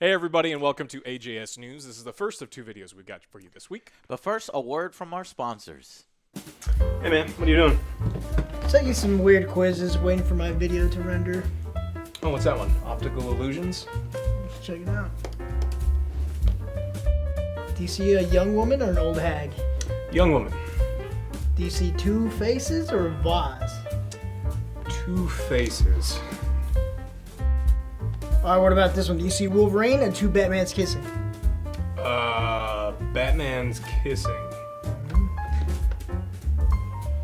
Hey everybody and welcome to AJS News. This is the first of two videos we've got for you this week. But first, a word from our sponsors. Hey man, what are you doing? Taking some weird quizzes, waiting for my video to render. Oh, what's that one? Optical illusions? Let's check it out. Do you see a young woman or an old hag? Young woman. Do you see two faces or a vase? Two faces. Alright, what about this one? Do you see Wolverine and two Batmans kissing? Batman's kissing.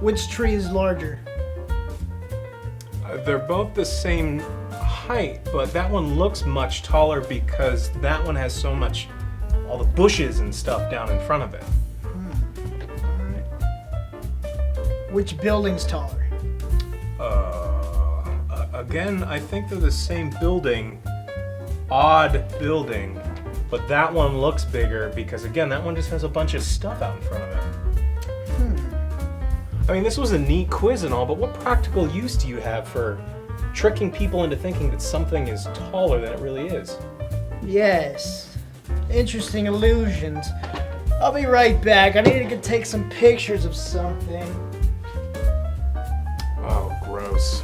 Which tree is larger? They're both the same height, but that one looks much taller because that one has so much, all the bushes and stuff down in front of it. Which building's taller? Again, I think they're the same building. Odd building, but that one looks bigger because, again, that one just has a bunch of stuff out in front of it. I mean, this was a neat quiz and all, but what practical use do you have for tricking people into thinking that something is taller than it really is? Yes. Interesting illusions. I'll be right back. I need to go take some pictures of something. Oh, gross.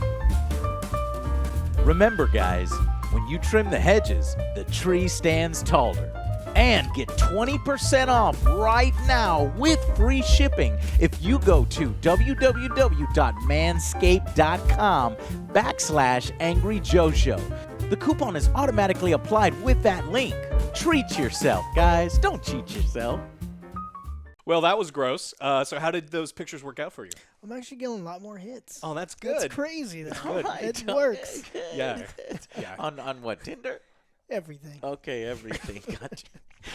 Remember, guys, when you trim the hedges, the tree stands taller. And get 20% off right now with free shipping if you go to www.manscaped.com/AngryJoeShow. The coupon is automatically applied with that link. Treat yourself, guys. Don't cheat yourself. Well, that was gross. So how did those pictures work out for you? I'm actually getting a lot more hits. Oh, that's good. That's crazy. That's Good. It works. Yeah. Yeah. On what, Tinder? Everything. Okay, everything. Gotcha.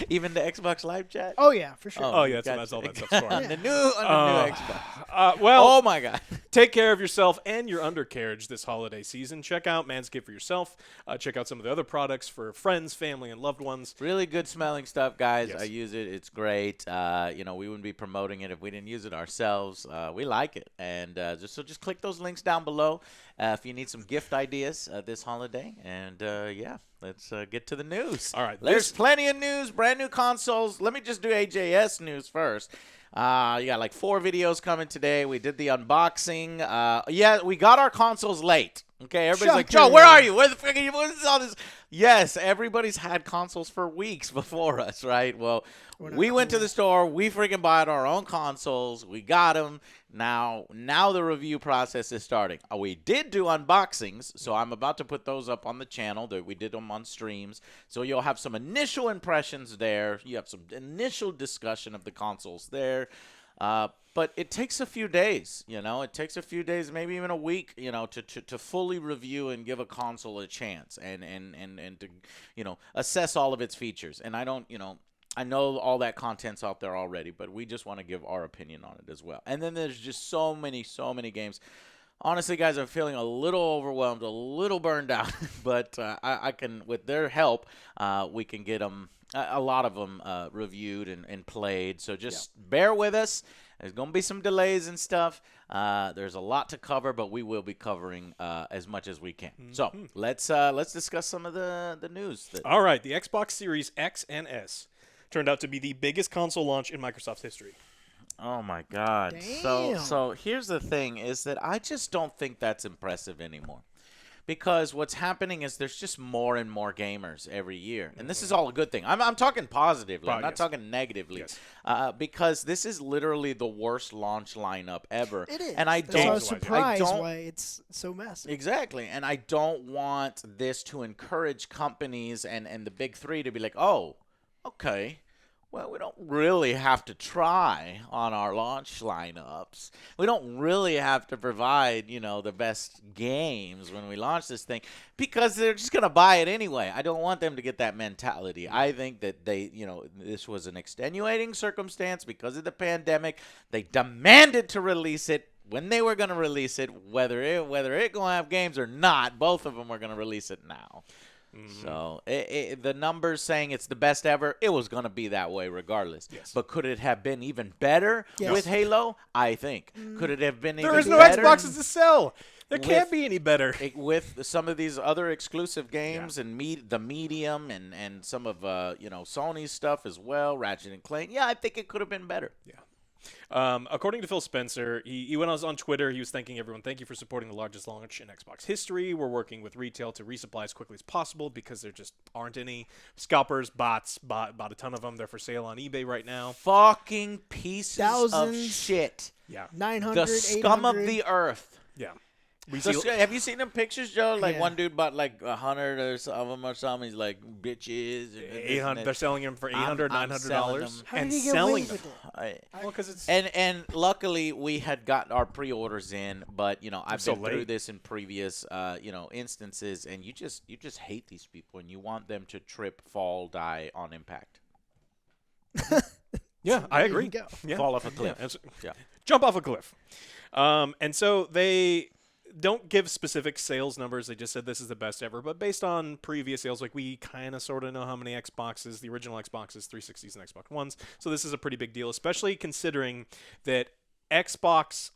Even the Xbox Live chat? Oh, yeah, for sure. Oh, yeah, so gotcha. that's all that stuff's for. On the new Xbox. Well, Oh, my God. take care of yourself and your undercarriage this holiday season. Check out Manscaped for yourself. Check out some of the other products for friends, family, and loved ones. Really good smelling stuff, guys. Yes. I use it. It's great. We wouldn't be promoting it if we didn't use it ourselves. We like it. And just click those links down below if you need some gift ideas this holiday. And, let's get to the news. All right. There's plenty of news, brand new consoles. Let me just do AJS news first. You got like 4 videos coming today. We did the unboxing. We got our consoles late. Okay, everybody's like, Joe, where are you? Where the frick are you? What is all this? Yes, everybody's had consoles for weeks before us, right? Well, we went to the store. We freaking bought our own consoles. We got them. Now the review process is starting. We did do unboxings, so I'm about to put those up on the channel. We did them on streams, so you'll have some initial impressions there. You have some initial discussion of the consoles there. But it takes a few days, It takes a few days, maybe even a week, to fully review and give a console a chance and to, assess all of its features. And I don't, I know all that content's out there already, but we just want to give our opinion on it as well. And then there's just so many games. Honestly, guys, I'm feeling a little overwhelmed, a little burned out, but I can, with their help, we can get them, a lot of them reviewed and played. So just bear with us. There's going to be some delays and stuff. There's a lot to cover, but we will be covering as much as we can. So let's discuss some of the news. All right. The Xbox Series X and S turned out to be the biggest console launch in Microsoft's history. Oh my God! Damn. So here's the thing: is that I just don't think that's impressive anymore. Because what's happening is there's just more and more gamers every year. And this is all a good thing. I'm talking positively. I'm not talking negatively. Yes. Because this is literally the worst launch lineup ever. It is. And I That's why I don't was surprised why it's so massive. Exactly. And I don't want this to encourage companies and the big three to be like, oh, okay. Well, we don't really have to try on our launch lineups. We don't really have to provide, the best games when we launch this thing because they're just going to buy it anyway. I don't want them to get that mentality. I think that this was an extenuating circumstance because of the pandemic. They demanded to release it when they were going to release it, whether it going to have games or not. Both of them were going to release it now. So the numbers saying it's the best ever, it was going to be that way regardless. Yes. But could it have been even better with Halo? I think. Could it have been even better? There is no Xboxes to sell. There can't be any better. With some of these other exclusive games and the Medium and some of Sony's stuff as well, Ratchet and Clank. Yeah, I think it could have been better. Yeah. According to Phil Spencer, he went on Twitter. He was thanking everyone. Thank you for supporting the largest launch in Xbox history. We're working with retail to resupply as quickly as possible because there just aren't any. Scalpers, bots, bought a ton of them. They're for sale on eBay right now. Fucking pieces of Thousands. shit. Yeah. 900, The scum of 800. the earth. Yeah. Have you seen them pictures, Joe? Like Yeah. one dude bought like 100 of them or something. He's like bitches. And this and 800. that. They're selling them for $800, I'm selling $900, them. How and did he get selling away them. with it? Well, because it's And luckily we had got our pre-orders in, but I've so been through late. this in previous instances, and you just hate these people, and you want them to trip, fall, die on impact, yeah, I There you agree. go. Yeah. fall off a cliff. Yeah. Yeah. Jump off a cliff. And so they don't give specific sales numbers. They just said this is the best ever. But based on previous sales, like we kind of sort of know how many Xboxes, the original Xboxes, 360s, and Xbox Ones. So this is a pretty big deal, especially considering that Xbox,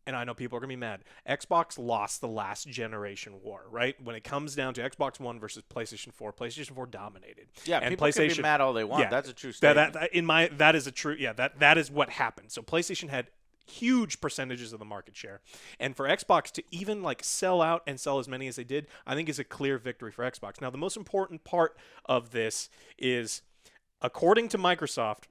and I know people are going to be mad, Xbox lost the last generation war, right? When it comes down to Xbox One versus PlayStation 4 dominated. Yeah, and people can be mad all they want. Yeah, That's a true statement. that is a true, yeah, that is what happened. So PlayStation had huge percentages of the market share, and for Xbox to even like sell out and sell as many as they did, I think is a clear victory for Xbox. Now, the most important part of this is, according to Microsoft,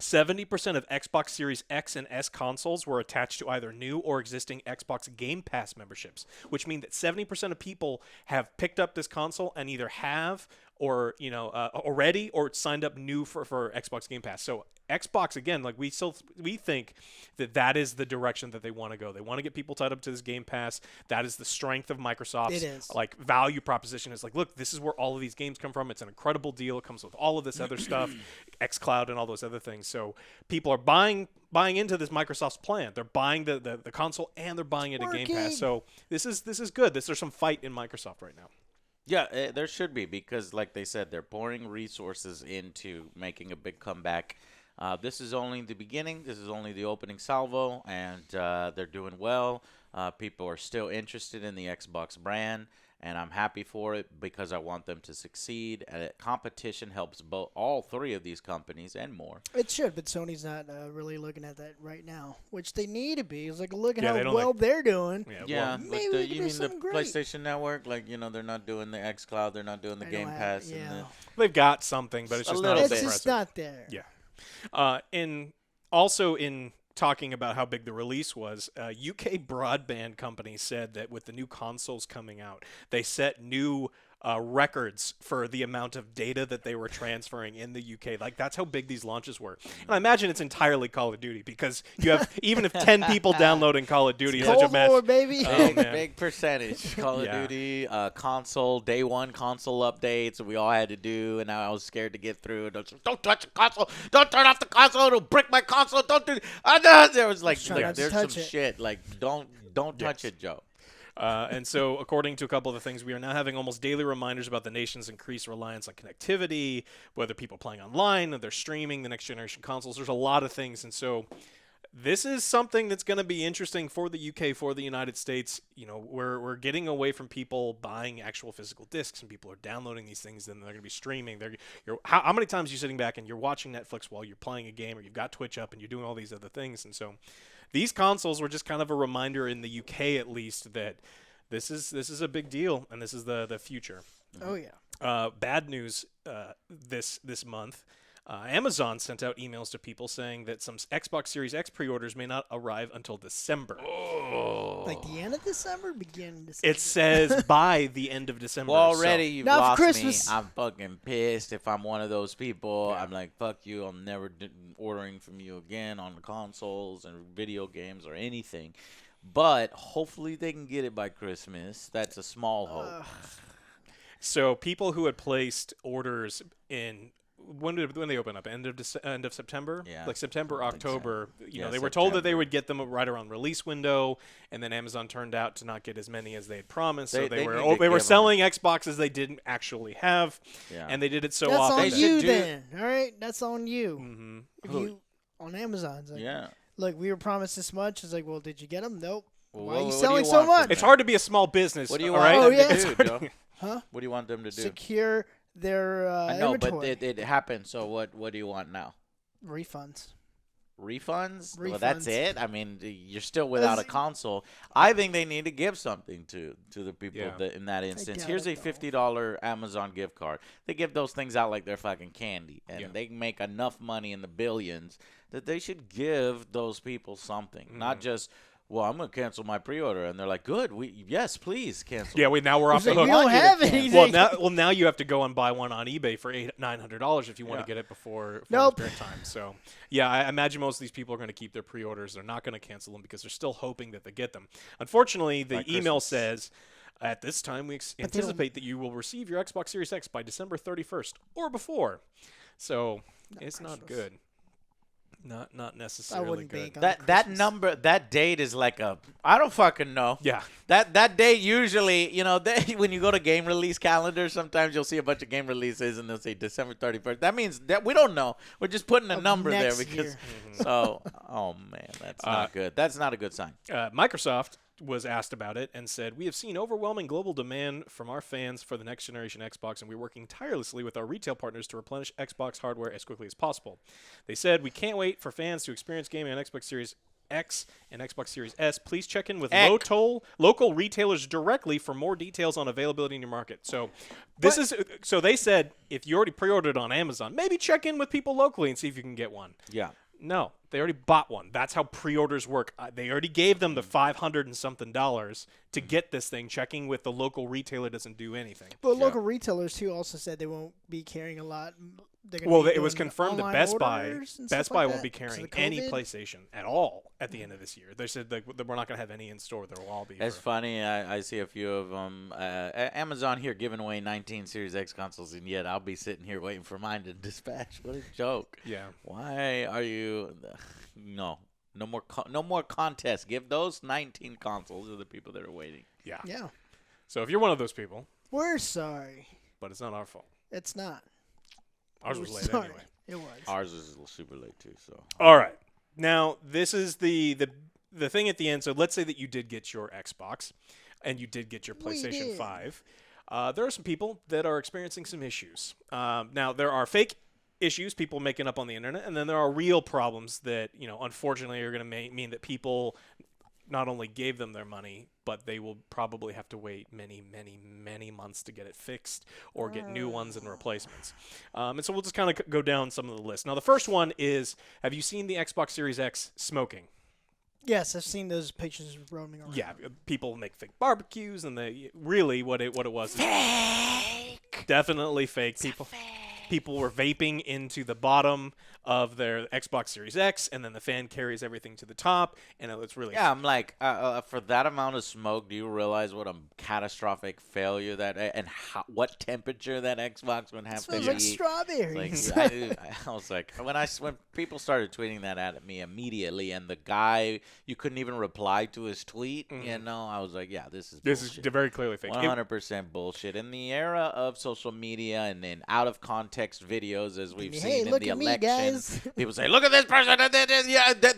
70% of Xbox Series X and S consoles were attached to either new or existing Xbox Game Pass memberships, which means that 70% of people have picked up this console and either have or already or signed up new for Xbox Game Pass. So Xbox, again, like we think that is the direction that they want to go. They want to get people tied up to this Game Pass. That is the strength of Microsoft's It is. like value proposition. Is like, look, this is where all of these games come from. It's an incredible deal. It comes with all of this other stuff, xCloud and all those other things. So people are buying into this Microsoft's plan. They're buying the console and they're buying it at Game Working. Pass. So this is good. There's some fight in Microsoft right now. Yeah, there should be, because like they said, they're pouring resources into making a big comeback. This is only the beginning. This is only the opening salvo, and they're doing well. People are still interested in the Xbox brand, and I'm happy for it because I want them to succeed. Competition helps all three of these companies and more. It should, but Sony's not really looking at that right now, which they need to be. It's like, look at Yeah, they how don't well they're doing. Yeah, maybe but we can you do mean the something great. PlayStation Network? Like, they're not doing the xCloud, they're not doing the I Game don't have- Pass. yeah. And They've got something, but it's A just little not It's as bit. just impressive. not there. Yeah. In talking about how big the release was, UK broadband companies said that with the new consoles coming out, they set new records for the amount of data that they were transferring in the UK. Like, that's how big these launches were. And I imagine it's entirely Call of Duty, because you have, even if 10 people downloading Call of Duty, such a Cold mess. War, baby. Oh, man. big percentage. Call Yeah. of Duty, console, day one console updates that we all had to do, and I was scared to get through. Don't touch the console. Don't turn off the console. It'll break my console. Don't do. There was like, Try not to there's some touch it. shit. Like, don't touch it, Joe. And so, according to a couple of the things, we are now having almost daily reminders about the nation's increased reliance on connectivity, whether people playing online, or they're streaming, the next generation consoles. There's a lot of things. And so this is something that's going to be interesting for the UK, for the United States. We're getting away from people buying actual physical discs, and people are downloading these things, and they're going to be streaming. How many times are you sitting back and you're watching Netflix while you're playing a game, or you've got Twitch up and you're doing all these other things? And so these consoles were just kind of a reminder, in the UK at least, that this is a big deal, and this is the future. Oh, yeah. Bad news this month. Amazon sent out emails to people saying that some Xbox Series X pre-orders may not arrive until December. Like the end of December, beginning of December. It says by the end of December. Well, already you've Not for lost Christmas. me. I'm fucking pissed if I'm one of those people. Yeah. I'm like, fuck you. I'm never ordering from you again on the consoles and video games or anything. But hopefully they can get it by Christmas. That's a small hope. So people who had placed orders in when they open up? End of September? Yeah, Like September, I think so. October. You know, Yeah, they were told that they September. would get them right around release window, and then Amazon turned out to not get as many as they had promised. So They they were need to they were give 'em- selling Xboxes they didn't actually have, Yeah. and they did it so That's often. on They that- should you do- then. All right, that's on you. Mhm. If Who? you on Amazon, it's like, Yeah. look, we were promised this much. It's like, well, did you get them? Nope. Well, Why are you what do selling you so want from much? them? It's hard to be a small business. What do you all want right? Oh, them yeah. to do, Joe? Huh? What do you want them to do? Secure their I know, inventory. but it happened. So what do you want now? Refunds. Refunds? Well, that's Refunds. it. I mean, you're still without a That's- console. I think they need to give something to the people Yeah. that, in that instance. get Here's it, a though. $50 Amazon gift card. They give those things out like they're fucking candy, and Yeah. they make enough money in the billions that they should give those people something, not just. Well, I'm gonna cancel my pre-order, and they're like, "Good, yes, please cancel." Yeah, wait. Now we're off the It's like, hook. we don't have cancel. anything. Well, now you have to go and buy one on eBay for $900 if you want Yeah. to get it before Nope. print time. So, yeah, I imagine most of these people are going to keep their pre-orders. They're not going to cancel them because they're still hoping that they get them. Unfortunately, the By email Christmas. says, at this time, we they don't- anticipate that you will receive your Xbox Series X by December 31st or before. So, it's not Christmas. good. Not I necessarily wouldn't good. bank on That Christmas. number, that date is like a. I don't fucking know. Yeah. That date usually, when you go to game release calendar, sometimes you'll see a bunch of game releases and they'll say December 31st. That means that we don't know. We're just putting a Of number there next because. year. So, oh man, that's not good. That's not a good sign. Microsoft was asked about it and said, "We have seen overwhelming global demand from our fans for the next generation Xbox, and we're working tirelessly with our retail partners to replenish Xbox hardware as quickly as possible." They said, "We can't wait for fans to experience gaming on Xbox Series X and Xbox Series S. Please check in with local retailers directly for more details on availability in your market." So so they said, if you already pre-ordered on Amazon, maybe check in with people locally and see if you can get one. Yeah. No, they already bought one. That's how pre-orders work. They already gave them the $500 and something to get this thing. Checking with the local retailer doesn't do anything. But local retailers too also said they won't be carrying a lot. They're gonna Well, be it was doing confirmed that online Best Buy orders and Best stuff Buy like won't be that 'cause carrying of any COVID. PlayStation at all at the end of this year. They said that we're not going to have any in store. They'll all be. It's for- funny. I see a few of them. Amazon here giving away 19 Series X consoles, and yet I'll be sitting here waiting for mine to dispatch. What a joke. Yeah. Why are you? No more contests. Give those 19 consoles to the people that are waiting. Yeah. Yeah, So if you're one of those people, we're sorry. but it's not our fault. It's not. Ours We're was late sorry. anyway. It was. Ours is super late too. So All right. Now, this is the thing at the end. So let's say that you did get your Xbox and you did get your We PlayStation did. 5. There are some people that are experiencing some issues. Now, there are fake issues, people making up on the internet, and then there are real problems that, unfortunately are going to mean that people not only gave them their money, but they will probably have to wait many, many, many months to get it fixed or get new ones and replacements. And so we'll just kind of go down some of the list. Now, the first one is, have you seen the Xbox Series X smoking? Yes, I've seen those pictures roaming around. Yeah, people make fake barbecues, and they really what it was. Fake. Definitely fake. People were vaping into the bottom of their Xbox Series X, and then the fan carries everything to the top, and it's really yeah, I'm like, for that amount of smoke, do you realize what a catastrophic failure and what temperature that Xbox would have to smells be? like strawberries. Like, I was like, when people started tweeting that at me immediately, and the guy, you couldn't even reply to his tweet, I was like, yeah, this is bullshit. very clearly fake. 100% bullshit. In the era of social media and then out of context videos, as we've Hey, seen in look the at me, election, guys. people say, "Look at this person!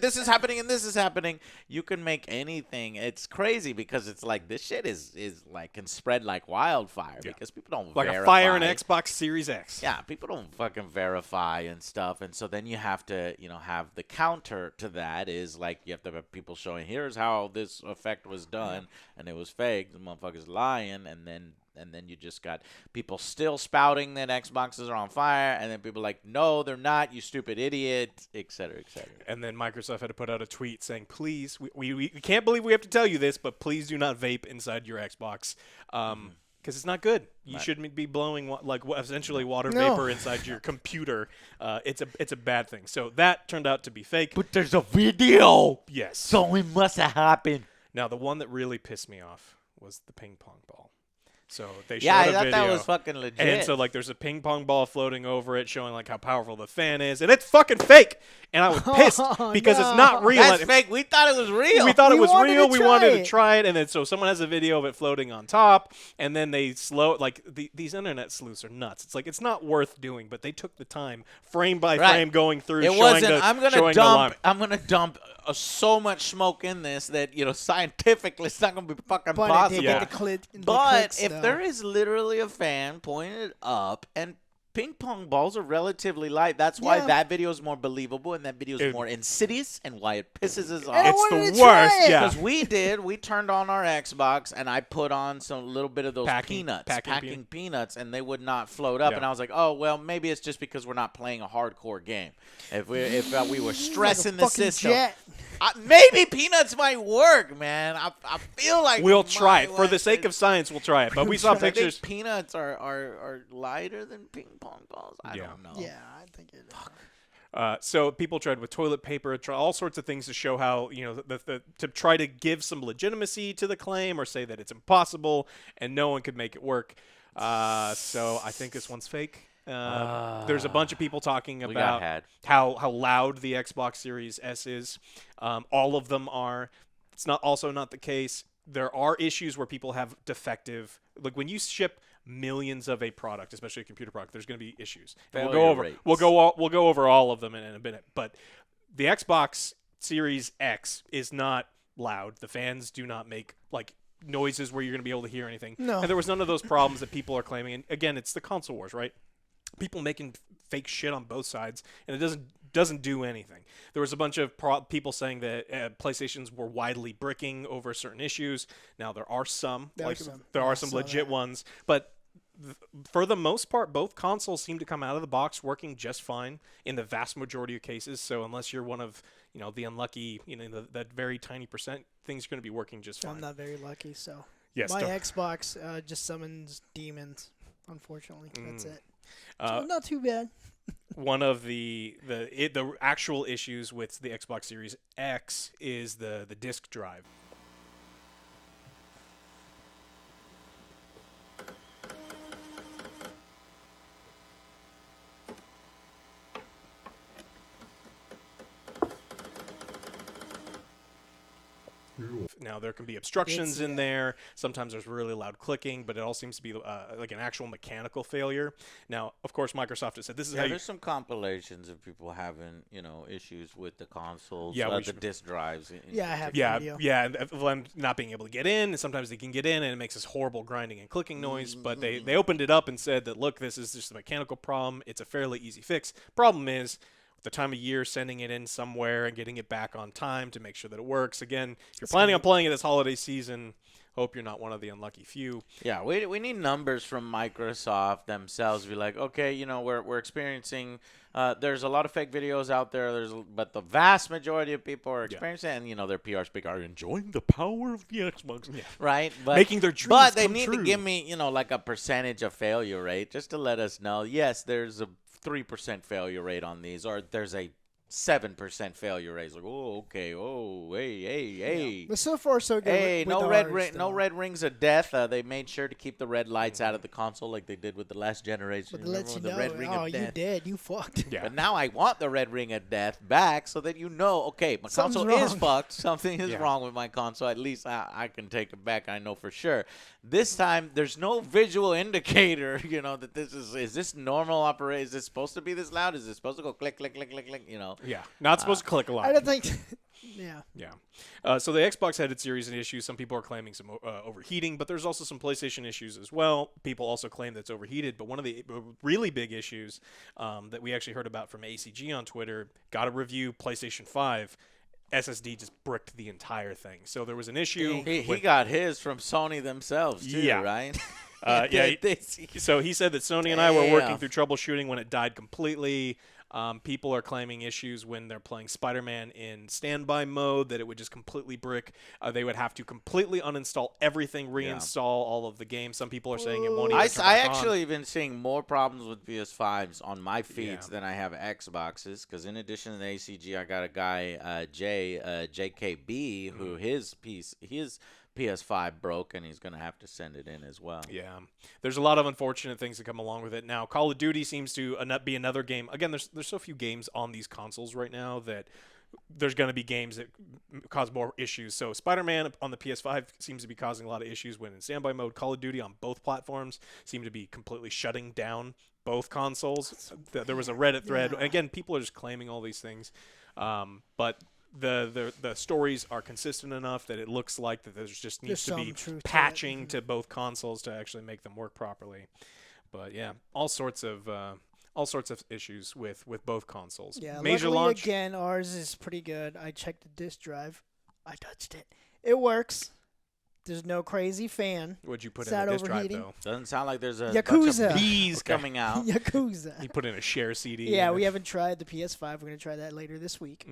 This is happening and this is happening." You can make anything. It's crazy because it's like this shit is like can spread like wildfire because people don't like verify. a fire in Xbox Series X. Yeah, people don't fucking verify and stuff, and so then you have to, have the counter to that is like you have to have people showing here's how this effect was done, and it was fake. The motherfucker's lying, and then you just got people still spouting that Xboxes are on fire, and then people like, no, they're not, you stupid idiot, et cetera, et cetera. And then Microsoft had to put out a tweet saying, please, we can't believe we have to tell you this, but please do not vape inside your Xbox. Because it's not good. You shouldn't be blowing essentially water vapor inside your computer. It's a bad thing. So that turned out to be fake. But there's a video, Yes. so it must have happened. Now the one that really pissed me off was the ping pong ball. So they showed Yeah, a I thought video. that was fucking legit. And so like there's a ping pong ball floating over it, showing like how powerful the fan is, and it's fucking fake. And I was pissed because it's not real. That's fake. We thought it was real. We thought it We was wanted real. to We try wanted to it. try it, and then so someone has a video of it floating on top, and then they slow like these internet sleuths are nuts. It's like it's not worth doing, but they took the time, frame by Right. frame, going through. It showing wasn't. the, I'm showing gonna the dump. line. I'm gonna dump so much smoke in this that scientifically it's not gonna be fucking But possible. it Yeah. did get the But clicks, if though. there is literally a fan pointed up and ping pong balls are relatively light, that's why Yeah. that video is more believable and that video is It- more insidious and why it pisses us And I off. It's wanted the to try worst. it. Yeah. Because we turned on our Xbox and I put on some little bit of those Packing packing peanuts, and they would not float up. Yeah. And I was like, oh well, maybe it's just because we're not playing a hardcore game. If we were stressing the fucking system, jet. maybe peanuts might work, man. I feel like We'll we try might it for the want sake to- of science. We'll try it. But we saw I think pictures. peanuts are lighter than ping pong balls. I Yeah. don't know. Yeah, I think it is. So people tried with toilet paper, try all sorts of things to show how to try to give some legitimacy to the claim or say that it's impossible and no one could make it work. So I think this one's fake. There's a bunch of people talking got about had. how loud the Xbox Series S is. All of them are. It's not the case. There are issues where people have defective, like when you ship millions of a product, especially a computer product, there's going to be issues. And Failure we'll go over all of them in a minute. But the Xbox Series X is not loud. The fans do not make like noises where you're going to be able to hear anything. No. And there was none of those problems that people are claiming. And again, it's the console wars, right? People making fake shit on both sides, and it doesn't do anything. There was a bunch of people saying that PlayStations were widely bricking over certain issues. Now there are some, There are like some. there Yeah, I are some saw legit that. ones, but for the most part, both consoles seem to come out of the box working just fine in the vast majority of cases. So unless you're one of the unlucky, that very tiny percent, things are going to be working just fine. I'm not very lucky, so Yes, my don't- Xbox just summons demons. Unfortunately, that's it. Uh, So not too bad. One of the actual issues with the Xbox Series X is the disk drive. Now there can be obstructions in there. Sometimes there's really loud clicking, but it all seems to be like an actual mechanical failure. Now, of course, Microsoft has said this is how Yeah, you there's some compilations of people having, issues with the consoles, Yeah, we the should- disk drives. Yeah, I have Yeah, video. yeah, and them not being able to get in. And sometimes they can get in, and it makes this horrible grinding and clicking noise. But they opened it up and said that, look, this is just a mechanical problem. It's a fairly easy fix. Problem is, the time of year, sending it in somewhere and getting it back on time to make sure that it works. Again, if you're planning on playing it this holiday season, hope you're not one of the unlucky few. Yeah, we need numbers from Microsoft themselves. Be like, okay, we're experiencing. There's a lot of fake videos out there. But the vast majority of people are experiencing, and their PR speak are enjoying the power of the Xbox, right? But Making their dreams But they come need true. to give me, like a percentage of failure rate, just to let us know. Yes, there's a 3% failure rate on these, or there's a 7% failure rate. It's like, oh, okay, oh, hey. But so far, so good. Hey, with no the red ours, ring, no though. red rings of death. They made sure to keep the red lights out of the console, like they did with the last generation. But to let Remember you with know, the red ring oh, of you death? did. You fucked. Yeah. But now I want the red ring of death back, so that okay, my Something's console is wrong. fucked. Something is Yeah. wrong with my console. At least I can take it back. I know for sure. This time, there's no visual indicator. That this is this normal operation? Is this supposed to be this loud? Is it supposed to go click, click, click, click, click? Yeah, not supposed to click a lot. I don't think. Yeah. Yeah. So the Xbox had its series of issues. Some people are claiming some overheating, but there's also some PlayStation issues as well. People also claim that it's overheated. But one of the really big issues that we actually heard about from ACG on Twitter, got a review, PlayStation 5, SSD just bricked the entire thing. So there was an issue. He got his from Sony themselves too, Yeah. right? Yeah. So he said that Sony and I were working Damn. through troubleshooting when it died completely. People are claiming issues when they're playing Spider-Man in standby mode, that it would just completely brick. They would have to completely uninstall everything, reinstall all of the games. Some people are saying it won't even turn I back on. actually been seeing more problems with PS5s on my feeds Yeah. than I have Xboxes, because in addition to the ACG, I got a guy, JKB, who his PS5 broke, and he's going to have to send it in as well. Yeah, there's a lot of unfortunate things that come along with it. Now, Call of Duty seems to be another game. Again, there's so few games on these consoles right now that there's going to be games that cause more issues. So Spider-Man on the PS5 seems to be causing a lot of issues when in standby mode. Call of Duty on both platforms seem to be completely shutting down both consoles. There was a Reddit thread. Again, people are just claiming all these things, but the stories are consistent enough that it looks like that there's just needs to be patching to both consoles to actually make them work properly. But yeah, all sorts of issues with both consoles. Yeah, major luckily, launch. again, ours is pretty good. I checked the disk drive. I touched it. It works. There's no crazy fan. What'd you put It's in the not disk drive overheating. though? Doesn't sound like there's a Yakuza. bunch of bees coming out. Yakuza. You put in a share CD. Yeah, we haven't tried the PS5. We're going to try that later this week.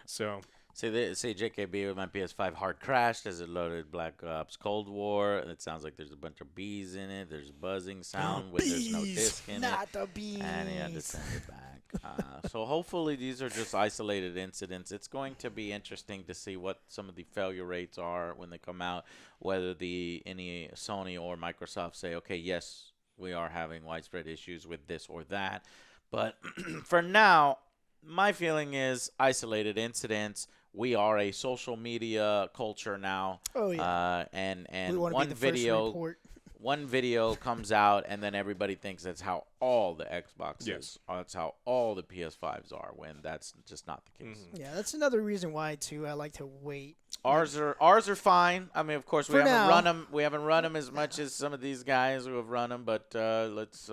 So Say JKB with my PS5 hard crashed as it loaded Black Ops Cold War. It sounds like there's a bunch of bees in it. There's buzzing sound when there's no disc in it. Not the bees. And he had to send it back. So hopefully these are just isolated incidents. It's going to be interesting to see what some of the failure rates are when they come out, whether any Sony or Microsoft say, okay, yes, we are having widespread issues with this or that. But for now, my feeling is isolated incidents. We are a social media culture now. Oh, yeah. And we want to be the first report. One video comes out, and then everybody thinks that's how all the Xboxes, that's how all the PS5s are, when that's just not the case. Yeah, that's another reason why too. I like to wait. Ours are fine. I mean, of course, we For haven't now. run them. We haven't run them as much as some of these guys who have run them. But let's.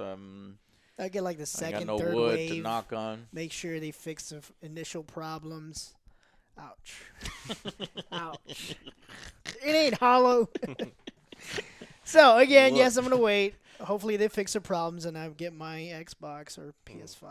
I get like the I got second, no third wood wave. to knock on. Make sure they fix the initial problems. Ouch. Ouch. It ain't hollow. So, again, yes, I'm going to wait. Hopefully they fix the problems and I get my Xbox or PS5.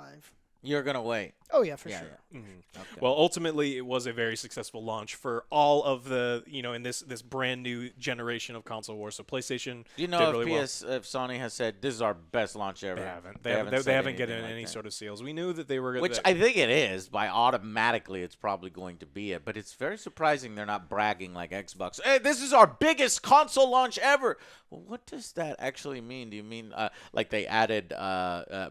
You're gonna wait. Oh, yeah, for Yeah, sure. yeah. Okay. Well, ultimately, it was a very successful launch for all of the, in this brand new generation of console wars. So PlayStation Do you know did if really well. if Sony has said this is our best launch ever? They haven't. They They said haven't gotten anything like any that. sort of sales. We knew that they were. Which I think it is. By automatically, it's probably going to be it. But it's very surprising they're not bragging like Xbox. Hey, this is our biggest console launch ever. Well, what does that actually mean? Do you mean like they added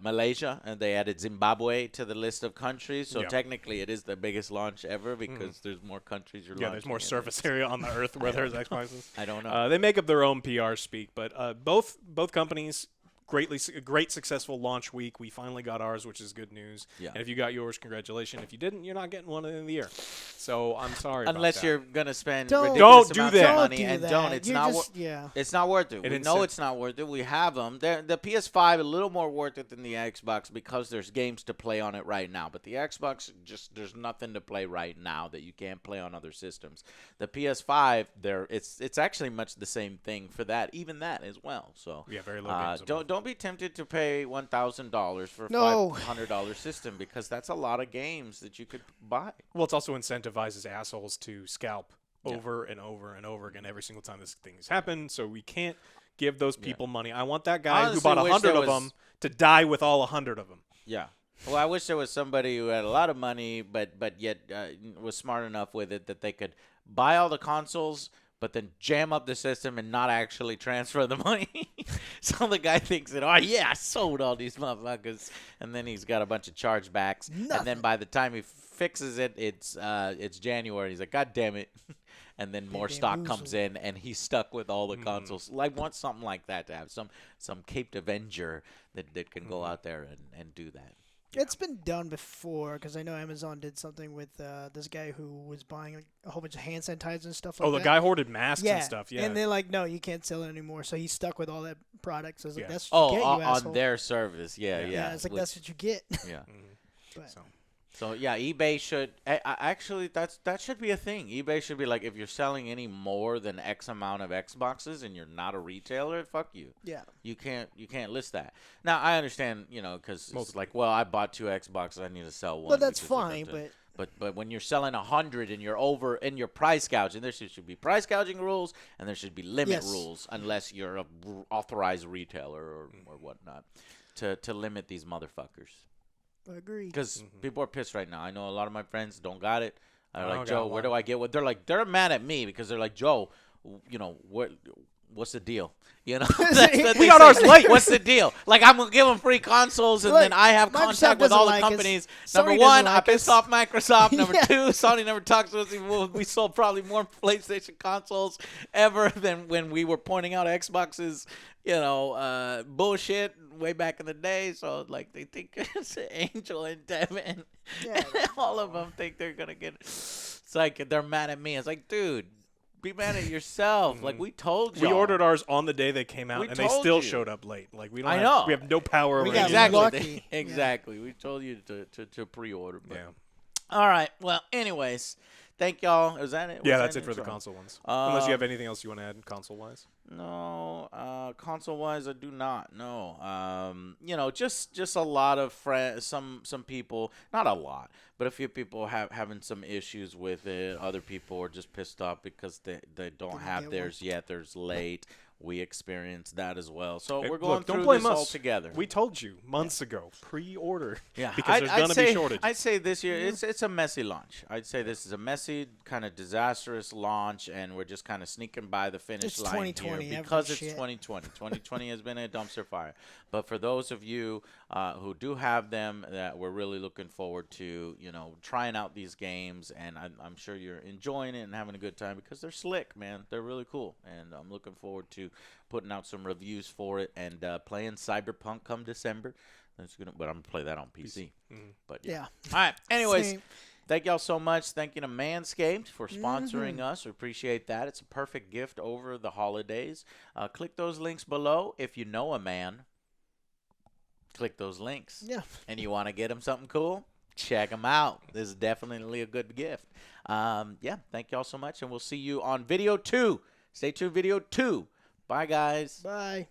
Malaysia and they added Zimbabwe to the list of countries? So Yeah. technically, it is the biggest launch ever because there's more countries you're launching. there's more in. surface area on the Earth where there's Xboxes. I don't know. They make up their own PR speak, but both companies great successful launch week. We finally got ours, which is good news. Yeah. And if you got yours, congratulations. If you didn't, you're not getting one in the year. So I'm sorry. Unless about that. you're gonna spend Don't ridiculous do amounts that. of Don't money do and that. don't. It's You're not. just, yeah. It's not worth it. It We know incent- it's not worth it. We have them. The PS5 a little more worth it than the Xbox because there's games to play on it right now. But the Xbox there's nothing to play right now that you can't play on other systems. The PS5 it's actually much the same thing for that, even that as well. So Yeah, very low games of both. don't be tempted to pay $1,000 for a No. $500 system because that's a lot of games that you could buy. Well, it's also incentivizes assholes to scalp over and over and over again every single time this thing has happened. So we can't give those people money. I want that guy who Honestly, bought wish 100 there of was- them to die with all 100 of them. Yeah. Well, I wish there was somebody who had a lot of money, but yet was smart enough with it that they could buy all the consoles, but then jam up the system and not actually transfer the money. So the guy thinks that, oh, yeah, I sold all these motherfuckers. And then he's got a bunch of chargebacks. And then by the time he fixes it, it's January. He's like, God damn it. And then more stock comes in, and he's stuck with all the consoles. I want something like that to have, some caped Avenger that can go out there and do that. It's been done before because I know Amazon did something with this guy who was buying like, a whole bunch of hand sanitizer and stuff like that. Oh, the guy hoarded masks Yeah. and stuff. Yeah. And they're like, no, you can't sell it anymore. So he's stuck with all that product. So I was like, Yeah. that's what you get, you on asshole. their service. Yeah. Yeah, it's like, Which- that's what you get. Yeah. But So yeah, eBay should actually that should be a thing. eBay should be like, if you're selling any more than X amount of Xboxes and you're not a retailer, fuck you. yeah. You can't list that. Now I understand, because it's like, well, I bought 2 Xboxes, I need to sell one. Well, that's because fine, of the- but but when you're selling 100 and you're over and you're price gouging, there should be price gouging rules and there should be limit Yes. rules unless you're a authorized retailer or whatnot to limit these motherfuckers. agree. Because people are pissed right now. I know a lot of my friends don't got it. They're I like, don't Joe, got where do one. I get what? They're mad at me because they're like, Joe, you know, what's the deal? You know, We got ours late. What's the deal? Like, I'm gonna give them free consoles, and Look, then I have Microsoft contact with doesn't all the like us. companies. Sony Number doesn't one, I like pissed us. off Microsoft. Number Yeah. two, Sony never talks to us. We sold probably more PlayStation consoles ever than when we were pointing out Xbox's, you know, bullshit way back in the day. So like, they think it's Angel and Devin. Yeah. All of them think they're gonna get. It's like they're mad at me. It's like, dude, be mad at yourself. Like, we told you. We ordered ours on the day they came out, We and they told still you. showed up late. Like we don't. I have, know. We have no power We over got any of that. lucky. Exactly. Yeah. Exactly. We told you to pre-order. But. Yeah. All right. Well, anyways, thank y'all. Is that it? Yeah, Was that's that it for the Sorry. console ones. Unless you have Um, anything else you want to add console-wise. No, console-wise, I do not. No, you know, just a lot of some people, not a lot, but a few people having some issues with it. Other people are just pissed off because they don't Didn't have get theirs yet. Theirs late. We experienced that as well. So Hey, we're going look, don't through blame this us. all together. We told you months ago, pre-order. Yeah, because there's going to be shortages. I'd say this year it's a messy launch. I'd say this is a messy, kind of disastrous launch, and we're just kind of sneaking by the finish It's line 2020, here because every it's shit. 2020. 2020 has been a dumpster fire. But for those of you who do have them, that we're really looking forward to, you know, trying out these games, and I'm sure you're enjoying it and having a good time because they're slick, man. They're really cool, and I'm looking forward to putting out some reviews for it and playing Cyberpunk come December. But I'm gonna play that on PC. But Yeah. All right. Anyways, Same. thank y'all so much. Thank you to Manscaped for sponsoring us. We appreciate that. It's a perfect gift over the holidays. Click those links below if you know a man. Click those links. Yeah. And you want to get him something cool? Check him out. This is definitely a good gift. Yeah. Thank y'all so much, and we'll see you on video 2. Stay tuned, video 2. Bye, guys. Bye.